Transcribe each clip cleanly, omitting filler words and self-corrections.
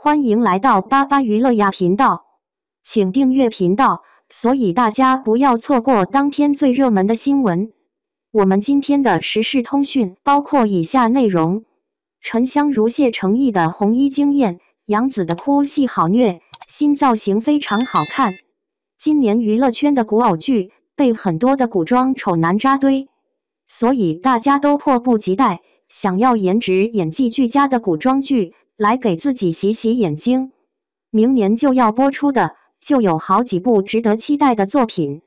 欢迎来到巴巴娱乐呀频道，请订阅频道，所以大家不要错过当天最热门的新闻。我们今天的时事通讯包括以下内容：沉香如屑诚意的红衣惊艳，杨紫的哭戏好虐，新造型非常好看。今年娱乐圈的古偶剧被很多的古装丑男扎堆，所以大家都迫不及待想要颜值演技俱佳的古装剧来给自己洗洗眼睛。明年就要播出的就有好几部值得期待的作品，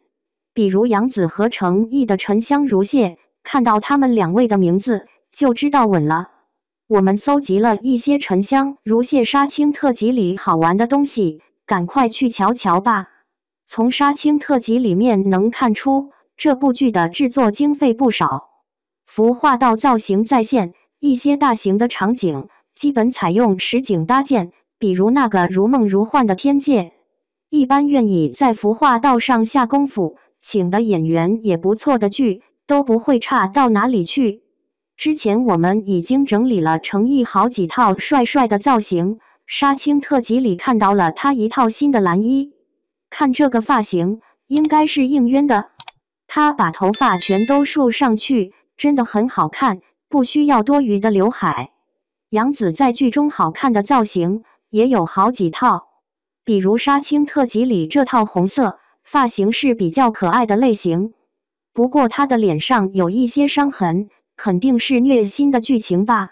比如杨紫和程毅的沉香如屑，看到他们两位的名字就知道稳了。我们搜集了一些沉香如屑杀青特辑里好玩的东西，赶快去瞧瞧吧。从杀青特辑里面能看出，这部剧的制作经费不少，服化道造型再现，一些大型的场景基本采用实景搭建，比如那个如梦如幻的天界。一般愿意在服化道上下功夫，请的演员也不错的剧，都不会差到哪里去。之前我们已经整理了程毅好几套帅帅的造型，杀青特辑里看到了他一套新的蓝衣，看这个发型应该是应渊的，他把头发全都梳上去，真的很好看，不需要多余的刘海。杨紫在剧中好看的造型也有好几套，比如杀青特辑里这套红色发型是比较可爱的类型，不过她的脸上有一些伤痕，肯定是虐心的剧情吧。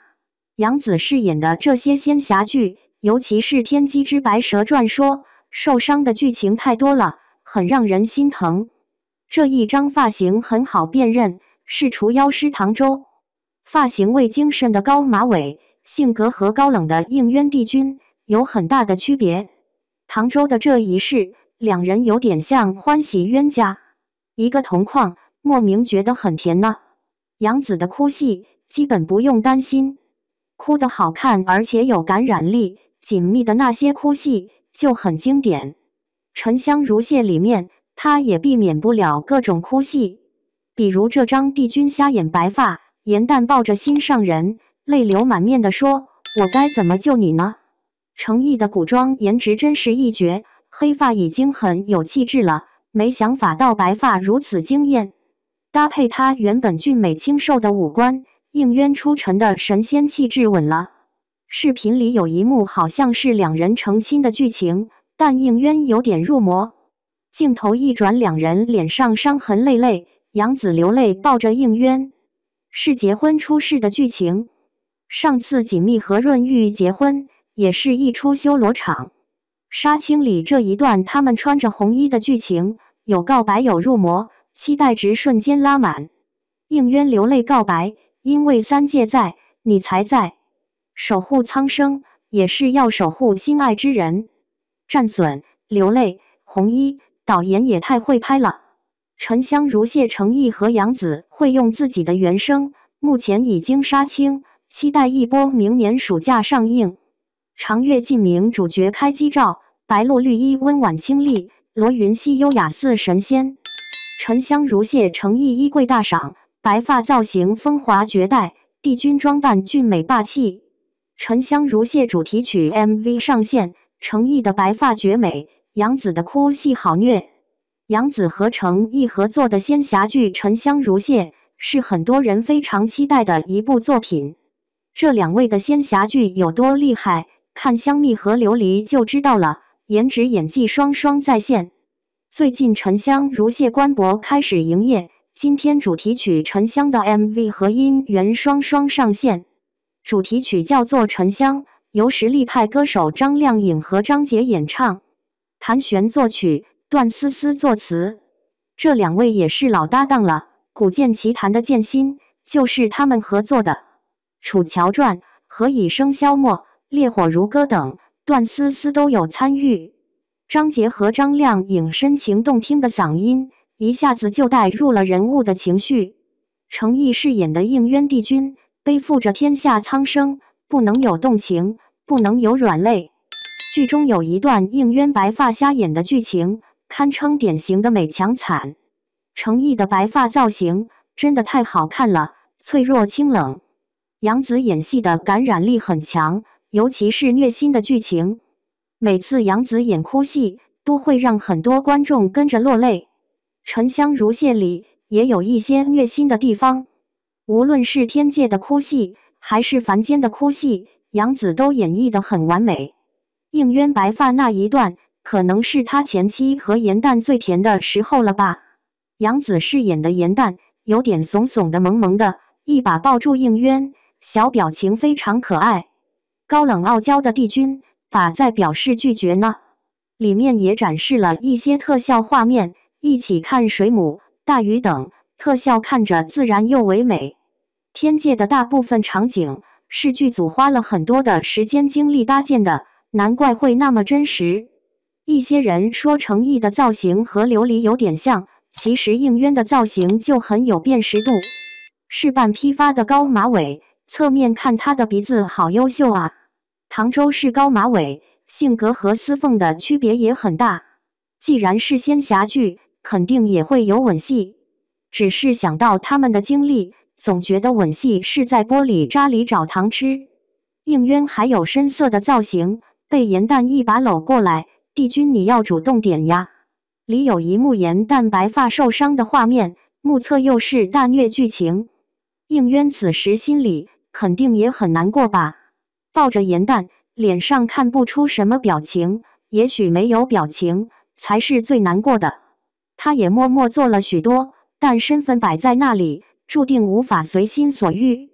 杨紫饰演的这些仙侠剧，尤其是《天机之白蛇传》说，受伤的剧情太多了，很让人心疼。这一张发型很好辨认，是除妖师唐周。发型为精神的高马尾，性格和高冷的应渊帝君有很大的区别。唐周的这一世，两人有点像欢喜冤家，一个同框，莫名觉得很甜呢。杨紫的哭戏基本不用担心，哭得好看而且有感染力，紧密的那些哭戏就很经典。沉香如屑里面，她也避免不了各种哭戏，比如这张帝君瞎眼白发，颜淡抱着心上人，泪流满面地说：“我该怎么救你呢？”程毅的古装颜值真是一绝，黑发已经很有气质了，没想法到白发如此惊艳，搭配他原本俊美清瘦的五官，应渊出尘的神仙气质稳了。视频里有一幕好像是两人成亲的剧情，但应渊有点入魔，镜头一转，两人脸上伤痕累累，杨紫流泪抱着应渊，是结婚出事的剧情。上次锦觅和润玉结婚也是一出修罗场。杀青里这一段他们穿着红衣的剧情，有告白有入魔，期待值瞬间拉满。应渊流泪告白，因为三界在，你才在，守护苍生也是要守护心爱之人。战损，流泪，红衣，导演也太会拍了。沉香如屑程毅和杨紫会用自己的原声，目前已经杀青，期待一波明年暑假上映。长月烬明主角开机照，白鹿绿衣温婉清丽，罗云熙优雅似神仙。沉香如屑程毅衣柜大赏，白发造型风华绝代，帝君装扮俊美霸气。沉香如屑主题曲 MV 上线，程毅的白发绝美，杨紫的哭戏好虐。杨紫和程毅合作的仙侠剧《沉香如屑》是很多人非常期待的一部作品。这两位的仙侠剧有多厉害，看香蜜和琉璃就知道了，颜值演技双双在线。最近沉香如屑官博开始营业，今天主题曲沉香的 MV 和音源双双上线。主题曲叫做《沉香》，由实力派歌手张靓颖和张杰演唱，谭旋作曲，段思思作词。这两位也是老搭档了，古剑奇谭的剑心就是他们合作的。《楚乔传》、何以笙箫默、烈火如歌等，段思思都有参与。张杰和张靓颖深情动听的嗓音，一下子就带入了人物的情绪。程毅饰演的应渊帝君，背负着天下苍生，不能有动情，不能有软肋。剧中有一段应渊白发瞎眼的剧情，堪称典型的美强惨。程毅的白发造型真的太好看了，脆弱清冷。杨紫演戏的感染力很强，尤其是虐心的剧情。每次杨紫演哭戏，都会让很多观众跟着落泪。沉香如屑里也有一些虐心的地方，无论是天界的哭戏，还是凡间的哭戏，杨紫都演绎得很完美。应渊白发那一段，可能是他前期和颜淡最甜的时候了吧。杨紫饰演的颜淡，有点怂怂的、萌萌的，一把抱住应渊，小表情非常可爱。高冷傲娇的帝君，把在表示拒绝呢。里面也展示了一些特效画面，一起看水母、大鱼等，特效看着自然又唯美。天界的大部分场景是剧组花了很多的时间精力搭建的，难怪会那么真实。一些人说程毅的造型和琉璃有点像，其实应渊的造型就很有辨识度，是半披发的高马尾，侧面看他的鼻子好优秀啊。唐周是高马尾，性格和司凤的区别也很大。既然是仙侠剧，肯定也会有吻戏，只是想到他们的经历，总觉得吻戏是在玻璃渣里找糖吃。应渊还有深色的造型，被颜淡一把搂过来，帝君你要主动点呀。里有一幕颜淡白发受伤的画面，目测又是大虐剧情。应渊此时心里肯定也很难过吧，抱着颜淡，脸上看不出什么表情，也许没有表情才是最难过的。他也默默做了许多，但身份摆在那里，注定无法随心所欲。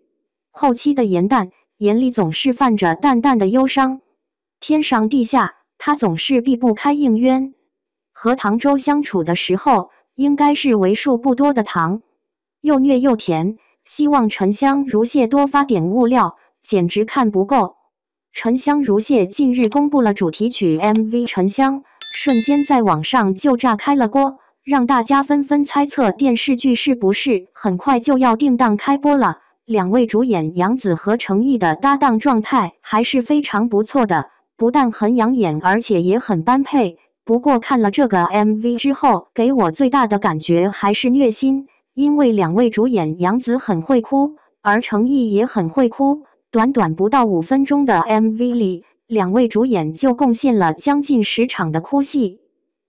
后期的颜淡眼里总是泛着淡淡的忧伤，天上地下，他总是避不开应渊。和唐周相处的时候，应该是为数不多的糖，又虐又甜，希望沉香如屑多发点物料，简直看不够。沉香如屑近日公布了主题曲 MV 沉香，瞬间在网上就炸开了锅，让大家纷纷猜测电视剧是不是很快就要定档开播了。两位主演杨紫和程毅的搭档状态还是非常不错的，不但很养眼，而且也很般配。不过看了这个 MV 之后，给我最大的感觉还是虐心，因为两位主演杨紫很会哭，而程毅也很会哭。短短不到5分钟的 MV 里，两位主演就贡献了将近10场的哭戏。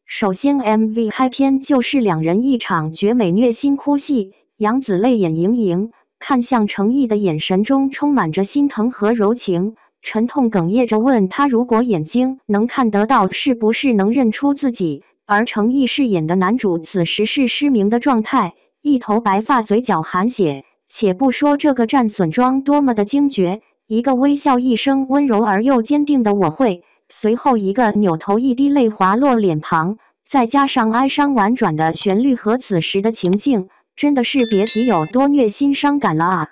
首先 MV 开篇就是两人一场绝美虐心哭戏，杨紫泪眼盈盈，看向程毅的眼神中充满着心疼和柔情，沉痛哽咽着问他，如果眼睛能看得到，是不是能认出自己？而程毅饰演的男主此时是失明的状态，一头白发，嘴角含血。且不说这个战损妆多么的惊绝，一个微笑，一声温柔而又坚定的我会，随后一个扭头，一滴泪滑落脸庞，再加上哀伤婉转的旋律和此时的情境，真的是别提有多虐心伤感了啊！